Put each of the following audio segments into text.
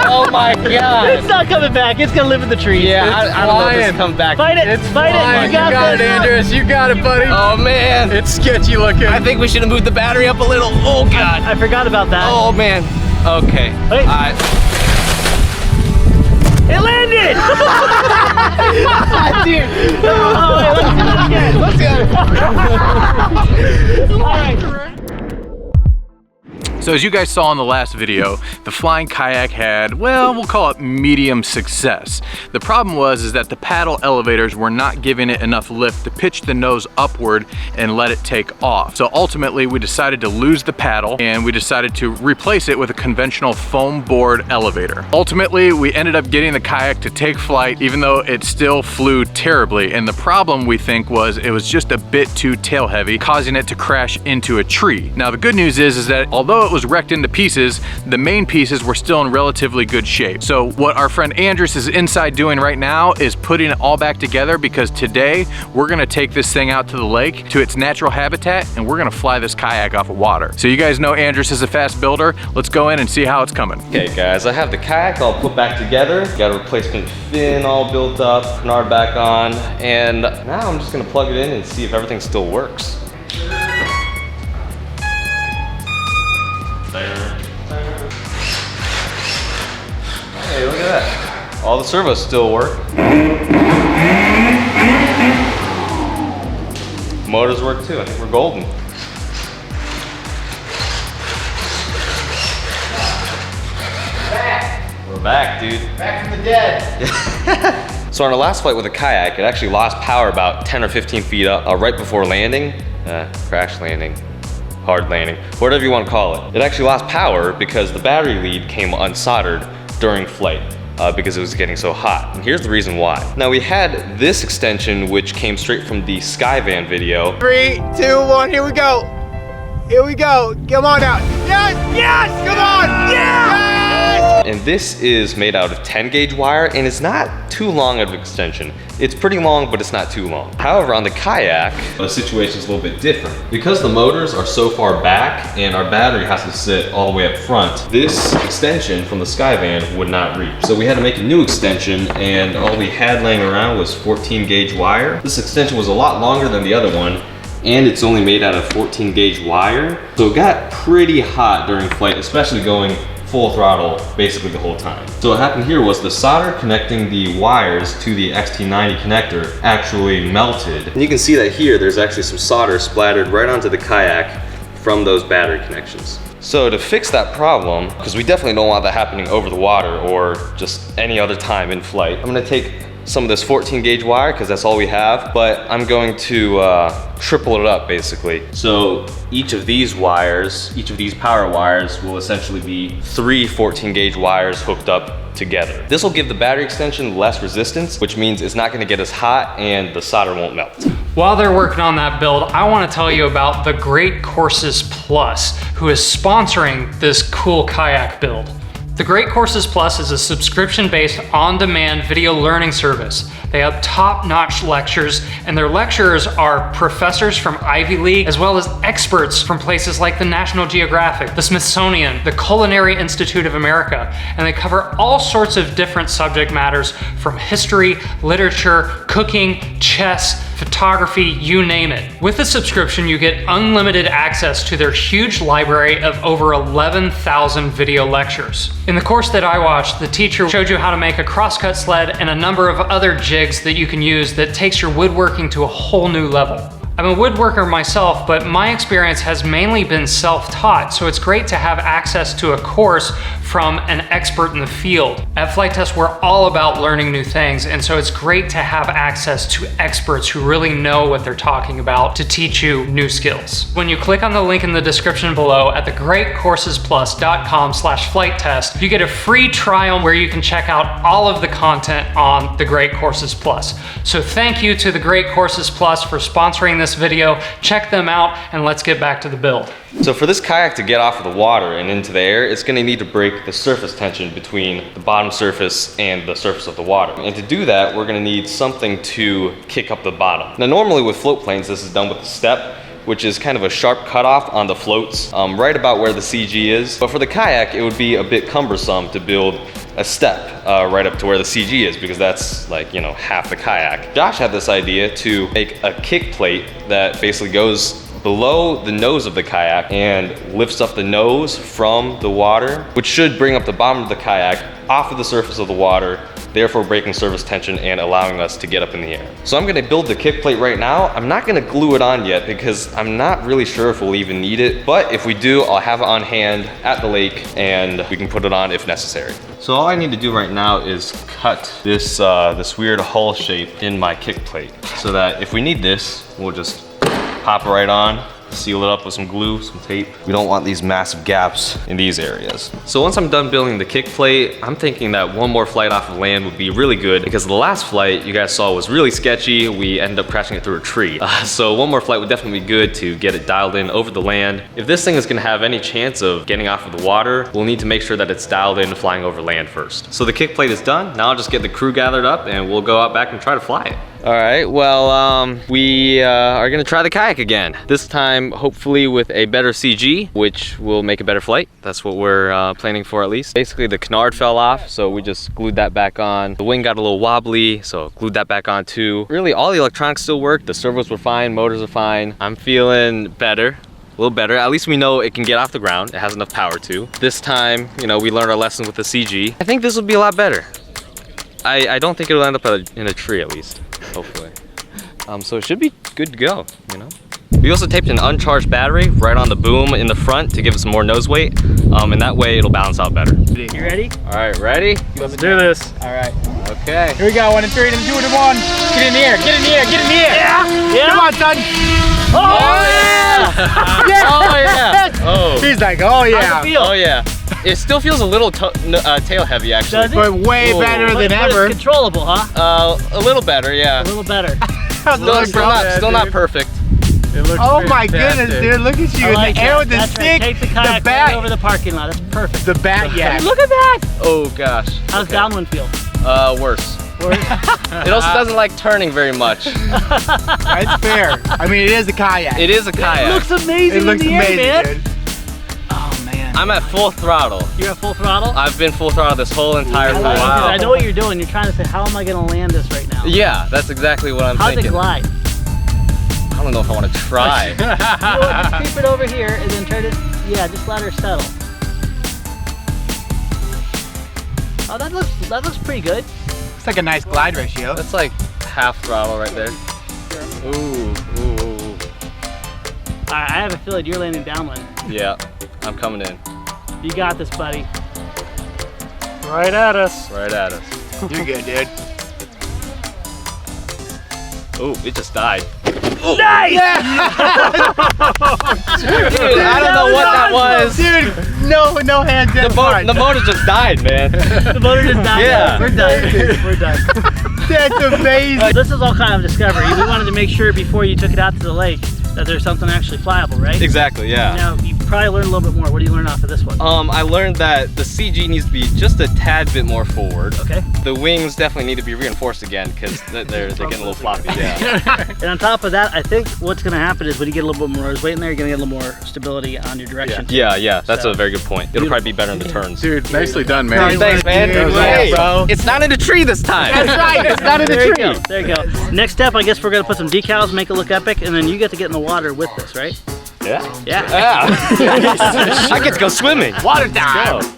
Oh my God. It's not coming back. It's gonna live in the trees. Yeah, I don't know if it's coming back. Fight it. It's Fight flying. it. You got it, Andrews. You got it, buddy. Oh man. It's sketchy looking. I think we should have moved the battery up a little. Oh God. I forgot about that. Oh man. Okay. Wait. It landed! Dude. Oh, wait, let's do it again. Let's go. All right. So as you guys saw in the last video, the flying kayak had, well, we'll call it medium success. The problem was that the paddle elevators were not giving it enough lift to pitch the nose upward and let it take off. So ultimately we decided to lose the paddle and we decided to replace it with a conventional foam board elevator. Ultimately, we ended up getting the kayak to take flight even though it still flew terribly. And the problem we think was it was just a bit too tail heavy, causing it to crash into a tree. Now the good news is that although it was wrecked into pieces, the main pieces were still in relatively good shape. So what our friend Andrews is inside doing right now is putting it all back together, because today we're gonna take this thing out to the lake, to its natural habitat, and we're gonna fly this kayak off of water. So you guys know Andrews is a fast builder. Let's go in and see how it's coming. Okay guys, I have the kayak all put back together. Got a replacement fin all built up, canard back on, and now I'm just gonna plug it in and see if everything still works. Hey, look at that. All the servos still work. Motors work too. I think we're golden. We're back, dude. Back from the dead. So on our last flight with a kayak, it actually lost power about 10 or 15 feet up right before landing. Crash landing, hard landing, whatever you want to call it. It actually lost power because the battery lead came unsoldered during flight because it was getting so hot. And here's the reason why. Now we had this extension which came straight from the Skyvan video. 3, 2, 1, here we go. Here we go. Come on out. Yes, yes, come on, yes! And this is made out of 10 gauge wire, and it's not too long of an extension. It's pretty long, but it's not too long. However, on the kayak, the situation is a little bit different. Because the motors are so far back and our battery has to sit all the way up front, this extension from the Skyvan would not reach. So we had to make a new extension, and all we had laying around was 14 gauge wire. This extension was a lot longer than the other one, and it's only made out of 14 gauge wire. So it got pretty hot during flight, especially going full throttle basically the whole time. So what happened here was the solder connecting the wires to the XT90 connector actually melted. And you can see that here, there's actually some solder splattered right onto the kayak from those battery connections. So to fix that problem, because we definitely don't want that happening over the water or just any other time in flight, I'm gonna take some of this 14 gauge wire because that's all we have, but I'm going to triple it up basically. So each of these wires, each of these power wires will essentially be 3 14 gauge wires hooked up together. This will give the battery extension less resistance, which means it's not gonna get as hot and the solder won't melt. While they're working on that build, I want to tell you about the Great Courses Plus, who is sponsoring this cool kayak build. The Great Courses Plus is a subscription-based, on-demand video learning service. They have top-notch lectures, and their lecturers are professors from Ivy League, as well as experts from places like the National Geographic, the Smithsonian, the Culinary Institute of America, and they cover all sorts of different subject matters from history, literature, cooking, chess, photography, you name it. With the subscription, you get unlimited access to their huge library of over 11,000 video lectures. In the course that I watched, the teacher showed you how to make a crosscut sled and a number of other jigs that you can use that takes your woodworking to a whole new level. I'm a woodworker myself, but my experience has mainly been self-taught, so it's great to have access to a course from an expert in the field. At Flite Test, we're all about learning new things, and so it's great to have access to experts who really know what they're talking about to teach you new skills. When you click on the link in the description below at thegreatcoursesplus.com/flight-test, you get a free trial where you can check out all of the content on the Great Courses Plus. So thank you to the Great Courses Plus for sponsoring this video. Check them out, and let's get back to the build. So for this kayak to get off of the water and into the air, it's gonna need to break the surface tension between the bottom surface and the surface of the water. And to do that, we're gonna need something to kick up the bottom. Now normally with float planes, this is done with a step, which is kind of a sharp cutoff on the floats, right about where the CG is. But for the kayak, it would be a bit cumbersome to build a step right up to where the CG is, because that's like, you know, half the kayak. Josh had this idea to make a kick plate that basically goes below the nose of the kayak and lifts up the nose from the water, which should bring up the bottom of the kayak off of the surface of the water, therefore breaking surface tension and allowing us to get up in the air. So I'm gonna build the kick plate right now. I'm not gonna glue it on yet because I'm not really sure if we'll even need it, but if we do, I'll have it on hand at the lake and we can put it on if necessary. So all I need to do right now is cut this, this weird hull shape in my kick plate so that if we need this, we'll just pop it right on, seal it up with some glue, some tape. We don't want these massive gaps in these areas. So once I'm done building the kick plate, I'm thinking that one more flight off of land would be really good, because the last flight you guys saw was really sketchy. We ended up crashing it through a tree. So one more flight would definitely be good to get it dialed in over the land. If this thing is gonna have any chance of getting off of the water, we'll need to make sure that it's dialed in flying over land first. So the kick plate is done. Now I'll just get the crew gathered up and we'll go out back and try to fly it. All right, well, we are gonna try the kayak again. This time, hopefully with a better CG, which will make a better flight. That's what we're planning for at least. Basically, the canard fell off, so we just glued that back on. The wing got a little wobbly, so glued that back on too. Really, all the electronics still work. The servos were fine, motors are fine. I'm feeling better. A little better. At least we know it can get off the ground. It has enough power to. This time, you know, we learned our lesson with the CG. I think this will be a lot better. I don't think it'll end up in a tree at least. Hopefully. So it should be good to go, you know? We also taped an uncharged battery right on the boom in the front to give us some more nose weight, and that way it'll balance out better. You ready? All right, ready? Let's do this. All right. Okay. Here we go. 1 and 3, then 2 and 1. Get in the air. Get in the air. Get in the air. Yeah. Yeah. Come on, son. Oh, yeah. Yeah. Oh yeah. Oh. He's like, oh How's yeah. it feel? Oh yeah. It still feels a little tail heavy actually. Does it? But way Whoa. better But than it's ever. controllable, huh? A little better, yeah. A little better. How's it look, bro? Still not perfect. It looks oh my goodness, dude! Look at you I like in the air that. with the That's stick, right. Take the the kayak bat, right over the parking lot. That's perfect. the bat yak. Look at that. Oh gosh. How's downwind feel? Worse. Worse? It also doesn't like turning very much. That's fair. I mean, it is a kayak. It is a kayak. It looks amazing It looks in the amazing, air, man. dude. Oh man. I'm at full throttle. You're at full throttle? I've been full throttle this whole entire time. I know what you're doing. You're trying to say, how am I going to land this right now? Yeah, that's exactly what I'm How's thinking. it glide? I don't know if I want to try. You know what? Just keep it over here and then turn it. Yeah, just let her settle. Oh, that looks pretty good. It's like a nice glide ratio. That's like half throttle right there. Ooh, ooh, ooh. Alright, I have a feeling you're landing downwind. Yeah, I'm coming in. You got this, buddy. Right at us. Right at us. You're good, dude. Ooh, it just died. Nice! Yeah. Dude, I don't know what that was. Dude, no hands in front. The motor just died, man. The motor just died. Yeah. We're done. We're done. That's amazing. This is all kind of discovery. We wanted to make sure before you took it out to the lake that there's something actually flyable, right? Exactly, yeah. Now, you probably learned a little bit more. What do you learn off of this one? I learned that the CG needs to be just a tad bit more forward. Okay. The wings definitely need to be reinforced again because they're getting a little floppy. Yeah. And on top of that, I think what's going to happen is when you get a little bit more nose weight in there, you're going to get a little more stability on your direction. Yeah. That's So, a very good point. It'll probably be better in the turns. Dude, nicely done, man. Hey, Thanks, man. Dude, Hey, bro. it's not in a tree this time. That's right. It's not in the There you tree. go. There you go. Next step, I guess we're going to put some decals, make it look epic, and then you get to get in the water with this, right? Yeah. Yeah. I get to go swimming. Water time. Go.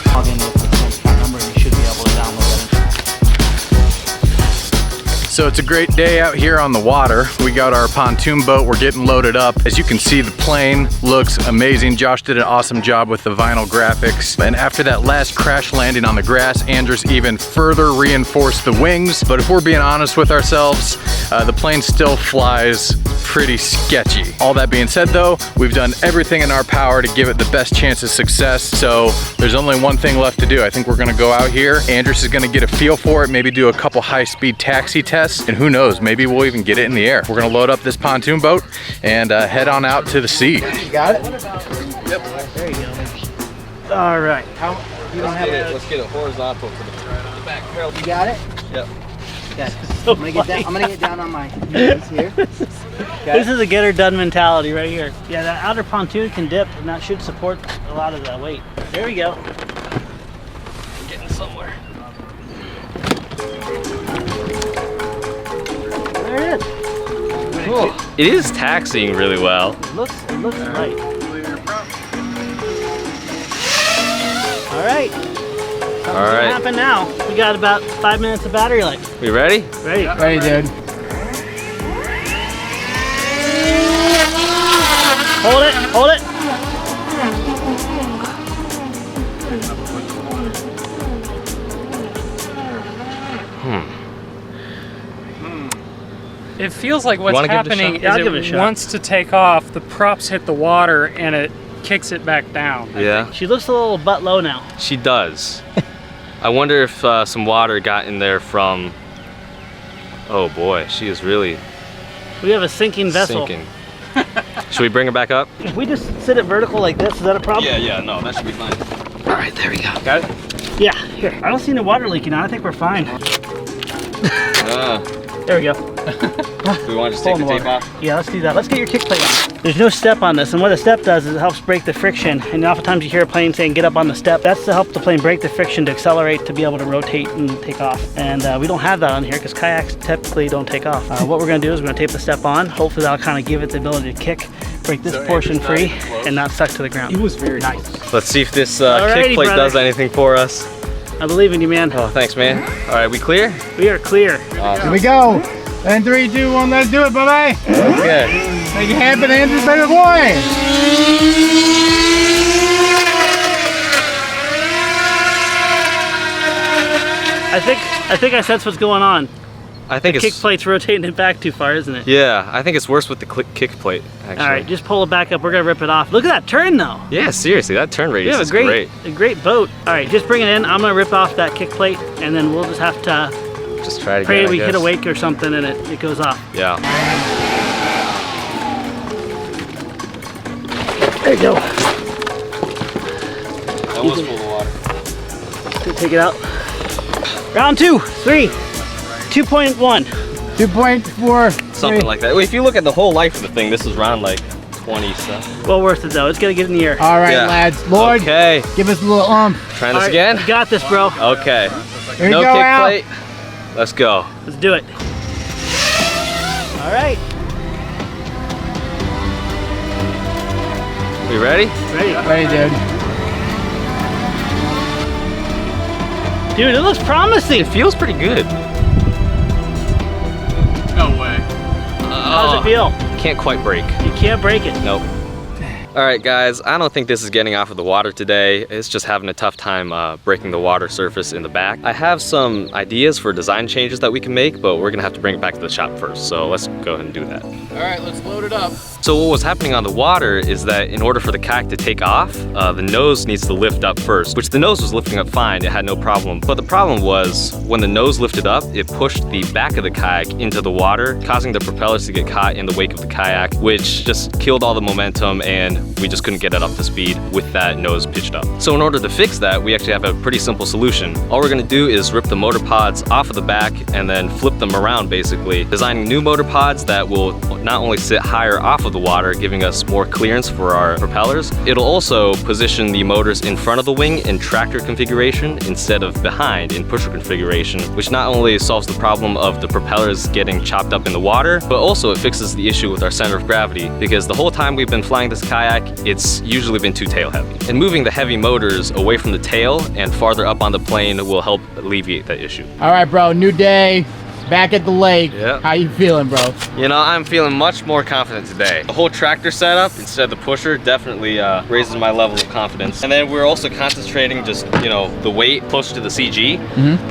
Log in with the account number and you should be able to download that. So it's a great day out here on the water. We got our pontoon boat, we're getting loaded up. As you can see, the plane looks amazing. Josh did an awesome job with the vinyl graphics. And after that last crash landing on the grass, Andrews even further reinforced the wings. But if we're being honest with ourselves, the plane still flies pretty sketchy. All that being said though, we've done everything in our power to give it the best chance of success. So there's only one thing left to do. I think we're gonna go out here. Andrews is gonna get a feel for it, maybe do a couple high-speed taxi tests, and who knows, maybe we'll even get it in the air. We're gonna load up this pontoon boat and head on out to the sea. You got it? There you go. All right. You don't have it. Let's get it horizontal to the back. Harold, You got it? Yep. Okay. I'm gonna get down on my knees here. Okay. This is a get her done mentality right here. Yeah, that outer pontoon can dip, and that should support a lot of that weight. There we go. Getting somewhere. There it is. Cool. It is taxiing really well. It looks right. All right. Something's gonna happen now. We got about 5 minutes of battery life. We ready? Ready. Ready, dude. Hold it, hold it. It feels like what's Wanna give it a happening shot? Yeah, I'll is give it a it shot. wants to take off, the props hit the water, and it kicks it back down. Yeah, She looks a little butt low now. she does. I wonder if some water got in there from. Oh boy, she is really We have a sinking vessel. sinking. Should we bring her back up? If we just sit it vertical like this, is that a problem? Yeah, no, that should be fine. All right, there we go. Got it? Yeah, here. I don't see any water leaking out. I think we're fine. There we go. Do we want to just take the tape off? Yeah, let's do that. Let's get your kick plate on. There's no step on this, and what a step does is it helps break the friction. And oftentimes you hear a plane saying, get up on the step. That's to help the plane break the friction to accelerate to be able to rotate and take off. And we don't have that on here because kayaks typically don't take off. What we're gonna do is we're gonna tape the step on. Hopefully that'll kind of give it the ability to kick, break this portion free, and not suck to the ground. It was very nice. Let's see if this Alrighty, kick plate brother. does anything for us. I believe in you, man. Oh, thanks, man. All right, we clear? We are clear. Here we go. And 3, 2, 1, let's do it, baby. Okay. Make it happen, Andrew, baby boy. I think I sense what's going on. I think Kick it's. plate's rotating it back too far, isn't it? Yeah, I think it's worse with the kick plate, actually. All right, just pull it back up. We're gonna rip it off. Look at that turn, though. Yeah, seriously, that turn We radius have is great. a great boat. All right, just bring it in. I'm gonna rip off that kick plate, and then we'll just have to Just try to pray get we hit a wake or something, and it goes off. Yeah. There you go. Almost full of water. Take it out. Round 2, 3, 2.1. 2.4. Something like that. Well, if you look at the whole life of the thing, this is around like 27. Well worth it though. It's gonna get in the air. All right, Yeah. lads. Lord, Okay. give us a little Trying All this right, again? You got this, bro. Okay. Here No we go, kick Al. plate. Let's go. Let's do it. All right. We ready? Ready. Ready, dude. Dude, it looks promising. It feels pretty good. No way. How does it feel? Can't quite break. You can't break it. Nope. All right, guys, I don't think this is getting off of the water today. It's just having a tough time breaking the water surface in the back. I have some ideas for design changes that we can make, but we're gonna have to bring it back to the shop first. So let's go ahead and do that. All right, let's load it up. So what was happening on the water is that in order for the kayak to take off, the nose needs to lift up first, which the nose was lifting up fine, it had no problem. But the problem was when the nose lifted up, it pushed the back of the kayak into the water, causing the propellers to get caught in the wake of the kayak, which just killed all the momentum and we just couldn't get it up to speed with that nose pitched up. So in order to fix that, we actually have a pretty simple solution. All we're gonna do is rip the motor pods off of the back and then flip them around basically, designing new motor pods that will not only sit higher off of the water, giving us more clearance for our propellers, it'll also position the motors in front of the wing in tractor configuration instead of behind in pusher configuration, which not only solves the problem of the propellers getting chopped up in the water, but also it fixes the issue with our center of gravity, because the whole time we've been flying this kayak, it's usually been too tail heavy. And moving the heavy motors away from the tail and farther up on the plane will help alleviate that issue. All right, bro. New day. Back at the lake. Yep. How you feeling, bro? You know, I'm feeling much more confident today. The whole tractor setup instead of the pusher definitely raises my level of confidence. And then we're also concentrating just, you know, the weight closer to the CG.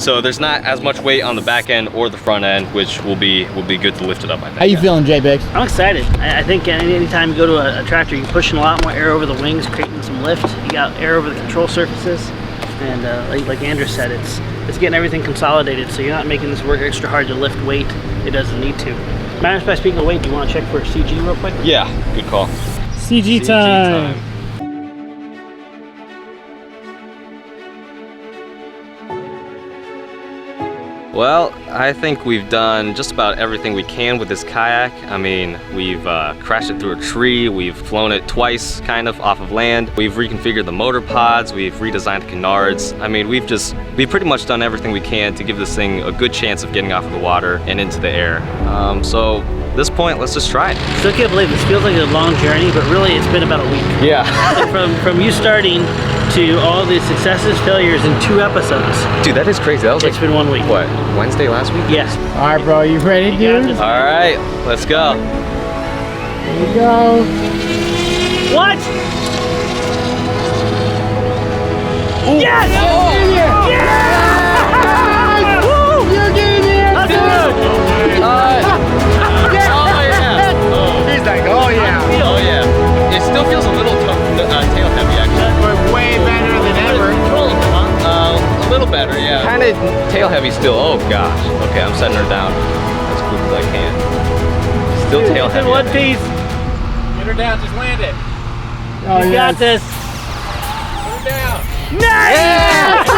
So there's not as much weight on the back end or the front end, which will be good to lift it up, I think. How you feeling, J-Biggs? I'm excited. I think anytime you go to a tractor, you're pushing a lot more air over the wings, creating some lift. You got air over the control surfaces. And like Andrew said, it's getting everything consolidated, so you're not making this work extra hard to lift weight. It doesn't need to. Matters by speaking of weight, do you want to check for CG real quick? Yeah, good call. CG time. Well, I think we've done just about everything we can with this kayak. I mean, we've crashed it through a tree, we've flown it twice, kind of, off of land. We've reconfigured the motor pods, we've redesigned the canards. I mean, we've pretty much done everything we can to give this thing a good chance of getting off of the water and into the air. So at this point, let's just try it. Still can't believe this feels like a long journey, but really it's been about a week. Yeah. from you starting to all the successes, failures in 2 episodes. Dude, that is crazy. That was It's been 1 week. what, Wednesday last week? Yes. All right, bro, you ready, dude? All right, let's go. Here we go. What? Yes! Yes! Woo! You're getting here! Let's do it! He's like, oh yeah. Oh yeah. It still feels a little tail heavy actually. We're way better than ever. A little better, yeah. Kind of tail heavy still. Oh gosh. Okay, I'm setting her down as quick as I can. Still tail It's heavy. in one piece. Get her down, just land it. Oh, You got this. Put her down. Nice!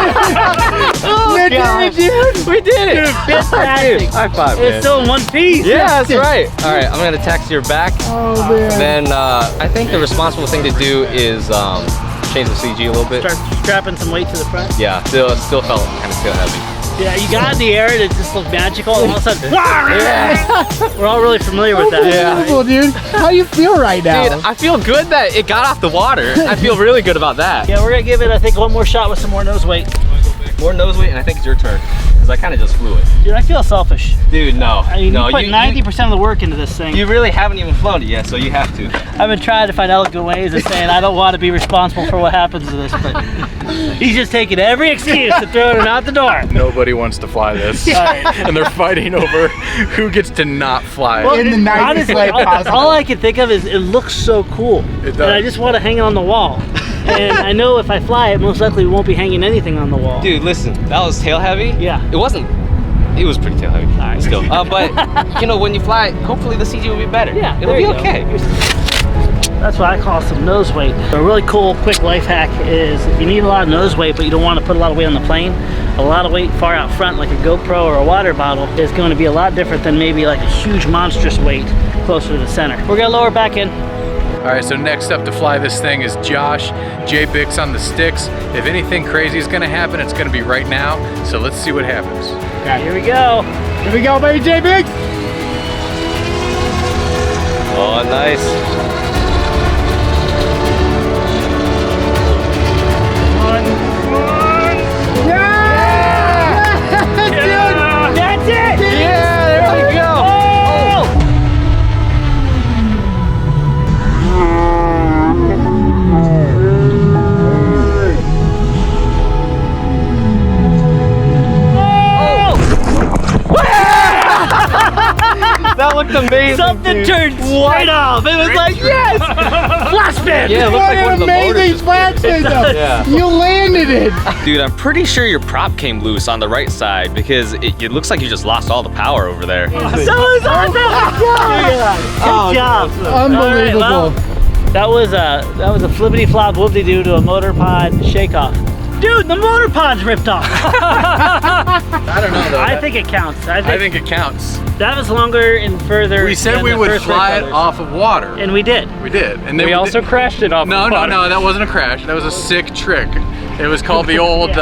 Oh, you did it, dude. We did it! Dude, fantastic. High five, It's man. still in one piece. Yeah, that's right. All right, I'm gonna taxi her back. Oh, man. Then I think the responsible thing to do is change the CG a little bit. Start strapping some weight to the front. Yeah, still felt kind of tail heavy. Yeah, you got in the air and it just looked magical. And all of a sudden, we're all really familiar with that. Unbelievable, dude. How do you feel right now? Dude, I feel good that it got off the water. I feel really good about that. Yeah, we're gonna give it, I think, one more shot with some more nose weight. More nose weight, and I think it's your turn. Because I kind of just flew it. Dude, I feel selfish. Dude, no. I mean, no, you put 90% of the work into this thing. you really haven't even flown it yet, so you have to. I've been trying to find elegant ways of saying I don't want to be responsible for what happens to this, but he's just taking every excuse to throw it out the door. Nobody wants to fly this. And they're fighting over who gets to not fly it. In the nicest way possible. All I can think of is it looks so cool. It does. And I just want to hang it on the wall. And I know if I fly it, most likely we won't be hanging anything on the wall. Dude, listen, that was tail heavy. Yeah. It wasn't. It was pretty tail heavy. Alright. Still. But, you know, when you fly it, hopefully the CG will be better. Yeah, It'll there be you go. okay. That's what I call some nose weight. A really cool, quick life hack is if you need a lot of nose weight, but you don't want to put a lot of weight on the plane, a lot of weight far out front, like a GoPro or a water bottle, is going to be a lot different than maybe like a huge monstrous weight closer to the center. We're gonna lower back in. All right, so next up to fly this thing is Josh, J-Bix on the sticks. If anything crazy is gonna happen, it's gonna be right now. So let's see what happens. Here we go. Here we go, baby J-Big. Oh, nice. That's it! Yeah, there we go. That looked amazing. Something dude. turned right off. It was like, yes! Flash spin! Yeah, it looked What like one an of the motors amazing just flat spin, though. Yeah. You landed it. Dude, I'm pretty sure your prop came loose on the right side because it looks like you just lost all the power over there. So is awesome! Good job. Unbelievable. All right, well, that was a flippity flop whoopty doo to a motor pod shake off. Dude, the motor pod's ripped off. I don't know though. I think it counts. I think it counts. that was longer and further. We said than we the would first fly it Brothers. off of water. And we did. We did. And then We also crashed it off No, the no, bottom. no, that wasn't a crash. That was a sick trick. It was called the old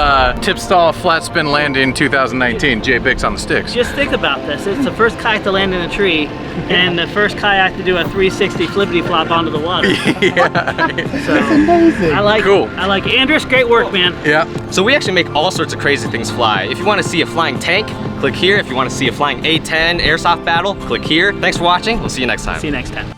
tip stall flat spin landing 2019. J-Bix on the sticks. Just think about this. It's the first kayak to land in a tree and the first kayak to do a 360 flippity flop onto the water. Yeah. So, Amazing. I like Cool. it. I like it. Andrews, great work, man. Yeah. So we actually make all sorts of crazy things fly. If you want to see a flying tank, click here. If you want to see a flying A-10 airsoft battle, click here. Thanks for watching. We'll see you next time. See you next time.